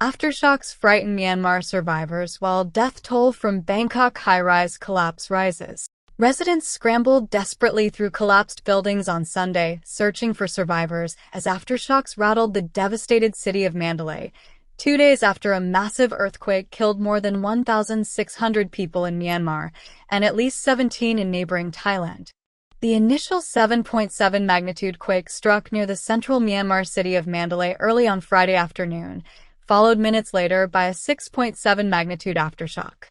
Aftershocks frighten Myanmar survivors while death toll from Bangkok high-rise collapse rises. Residents scrambled desperately through collapsed buildings on Sunday, searching for survivors as aftershocks rattled the devastated city of Mandalay, 2 days after a massive earthquake killed more than 1,600 people in Myanmar and at least 17 in neighboring Thailand. The initial 7.7 magnitude quake struck near the central Myanmar city of Mandalay early on Friday afternoon, followed minutes later by a 6.7 magnitude aftershock.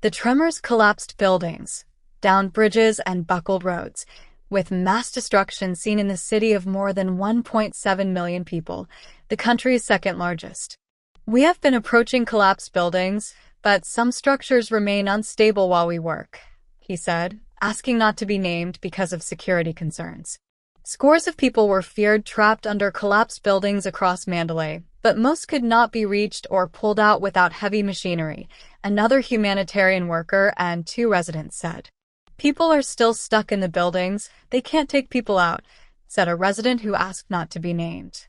The tremors collapsed buildings, downed bridges, and buckled roads, with mass destruction seen in the city of more than 1.7 million people, the country's second largest. "We have been approaching collapsed buildings, but some structures remain unstable while we work," he said, asking not to be named because of security concerns. Scores of people were feared trapped under collapsed buildings across Mandalay, but most could not be reached or pulled out without heavy machinery, another humanitarian worker and 2 residents said. "People are still stuck in the buildings, they can't take people out," said a resident who asked not to be named.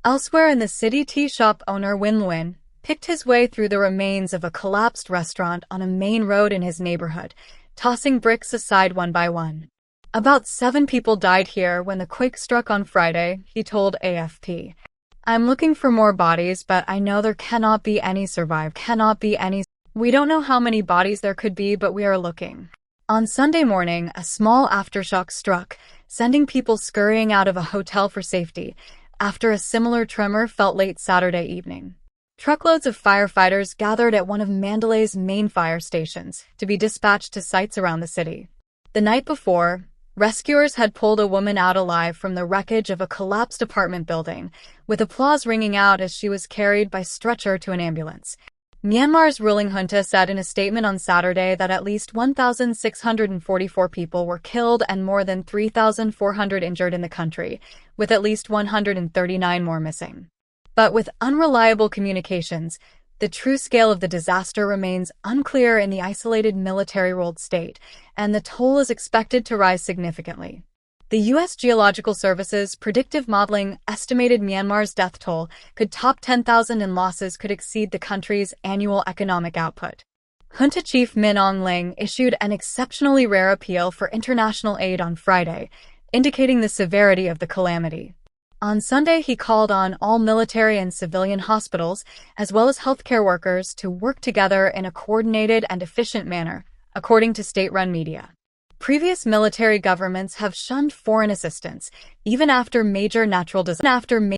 Elsewhere in the city, tea shop owner Win Nguyen picked his way through the remains of a collapsed restaurant on a main road in his neighborhood, tossing bricks aside one by one. "About 7 people died here when the quake struck on Friday," he told AFP. "I'm looking for more bodies, but I know there cannot be any. We don't know how many bodies there could be, but we are looking." On Sunday morning, a small aftershock struck, sending people scurrying out of a hotel for safety, after a similar tremor felt late Saturday evening. Truckloads of firefighters gathered at one of Mandalay's main fire stations to be dispatched to sites around the city. The night before, rescuers had pulled a woman out alive from the wreckage of a collapsed apartment building, with applause ringing out as she was carried by stretcher to an ambulance. Myanmar's ruling junta said in a statement on Saturday that at least 1,644 people were killed and more than 3,400 injured in the country, with at least 139 more missing. But with unreliable communications, the true scale of the disaster remains unclear in the isolated military-ruled state, and the toll is expected to rise significantly. The U.S. Geological Service's predictive modeling estimated Myanmar's death toll could top 10,000 and losses could exceed the country's annual economic output. Junta Chief Min Aung Hlaing issued an exceptionally rare appeal for international aid on Friday, indicating the severity of the calamity. On Sunday, he called on all military and civilian hospitals, as well as healthcare workers, to work together in a coordinated and efficient manner, according to state-run media. Previous military governments have shunned foreign assistance, even after major natural disasters.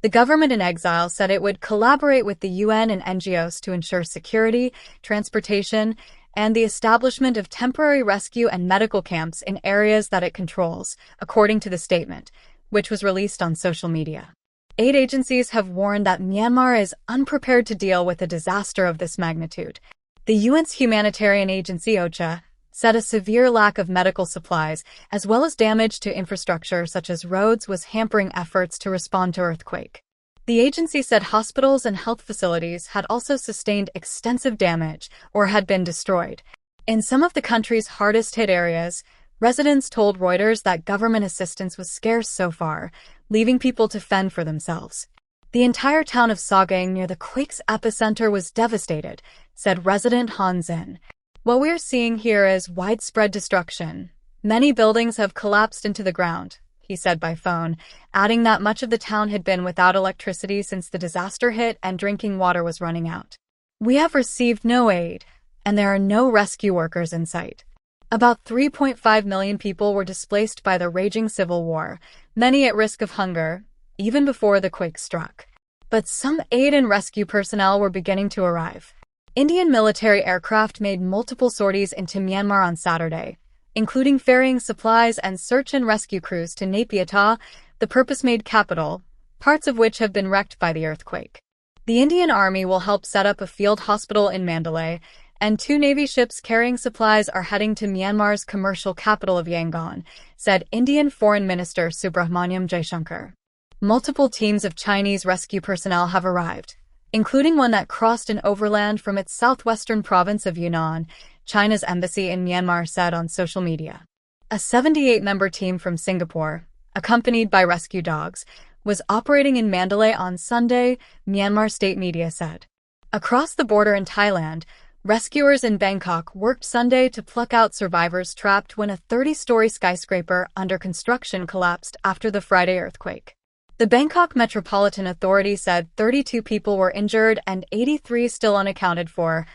The government in exile said it would collaborate with the UN and NGOs to ensure security, transportation, and the establishment of temporary rescue and medical camps in areas that it controls, according to the statement, which was released on social media. Aid agencies have warned that Myanmar is unprepared to deal with a disaster of this magnitude. The UN's humanitarian agency OCHA said a severe lack of medical supplies, as well as damage to infrastructure such as roads, was hampering efforts to respond to earthquake. The agency said hospitals and health facilities had also sustained extensive damage or had been destroyed. In some of the country's hardest-hit areas, residents told Reuters that government assistance was scarce so far, leaving people to fend for themselves. "The entire town of Sagaing near the quake's epicenter was devastated," said resident Han Zin. "What we are seeing here is widespread destruction. Many buildings have collapsed into the ground," he said by phone, adding that much of the town had been without electricity since the disaster hit and drinking water was running out. "We have received no aid, and there are no rescue workers in sight." About 3.5 million people were displaced by the raging civil war, many at risk of hunger, even before the quake struck. But some aid and rescue personnel were beginning to arrive. Indian military aircraft made multiple sorties into Myanmar on Saturday, including ferrying supplies and search and rescue crews to Naypyidaw, the purpose-made capital, parts of which have been wrecked by the earthquake. The Indian Army will help set up a field hospital in Mandalay, and 2 Navy ships carrying supplies are heading to Myanmar's commercial capital of Yangon, said Indian Foreign Minister Subrahmanyam Jaishankar. Multiple teams of Chinese rescue personnel have arrived, including one that crossed an overland from its southwestern province of Yunnan, China's embassy in Myanmar said on social media. A 78-member team from Singapore, accompanied by rescue dogs, was operating in Mandalay on Sunday, Myanmar state media said. Across the border in Thailand, rescuers in Bangkok worked Sunday to pluck out survivors trapped when a 30-story skyscraper under construction collapsed after the Friday earthquake. The Bangkok Metropolitan Authority said 32 people were injured and 83 still unaccounted for,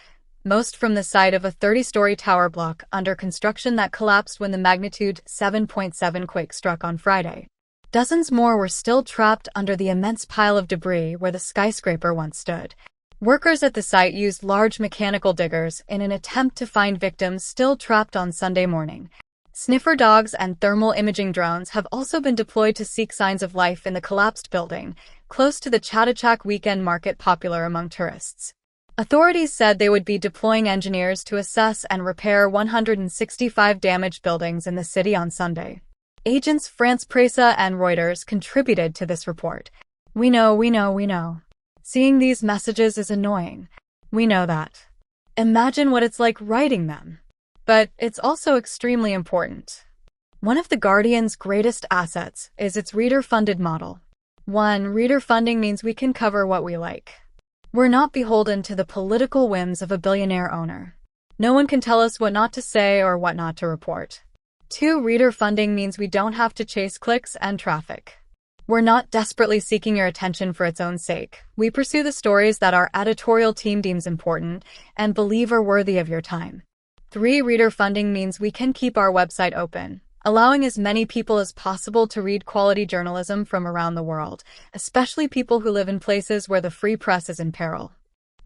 most from the site of a 30-story tower block under construction that collapsed when the magnitude 7.7 quake struck on Friday. Dozens more were still trapped under the immense pile of debris where the skyscraper once stood. Workers at the site used large mechanical diggers in an attempt to find victims still trapped on Sunday morning. Sniffer dogs and thermal imaging drones have also been deployed to seek signs of life in the collapsed building, close to the Chatuchak weekend market popular among tourists. Authorities said they would be deploying engineers to assess and repair 165 damaged buildings in the city on Sunday. Agents France Presse and Reuters contributed to this report. We know. Seeing these messages is annoying. We know that. Imagine what it's like writing them. But it's also extremely important. One of The Guardian's greatest assets is its reader-funded model. Reader funding means we can cover what we like. We're not beholden to the political whims of a billionaire owner. No one can tell us what not to say or what not to report. 2. Reader funding means we don't have to chase clicks and traffic. We're not desperately seeking your attention for its own sake. We pursue the stories that our editorial team deems important and believe are worthy of your time. 3. Reader funding means we can keep our website open, allowing as many people as possible to read quality journalism from around the world, especially people who live in places where the free press is in peril.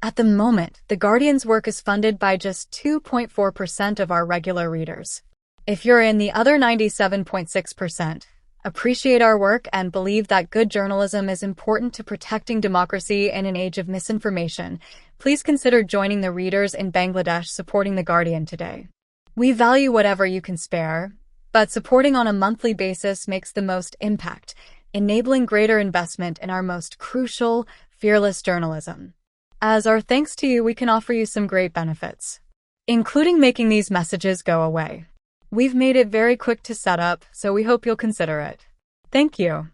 At the moment, The Guardian's work is funded by just 2.4% of our regular readers. If you're in the other 97.6%, appreciate our work and believe that good journalism is important to protecting democracy in an age of misinformation, please consider joining the readers in Bangladesh supporting The Guardian today. We value whatever you can spare, but supporting on a monthly basis makes the most impact, enabling greater investment in our most crucial, fearless journalism. As our thanks to you, we can offer you some great benefits, including making these messages go away. We've made it very quick to set up, so we hope you'll consider it. Thank you.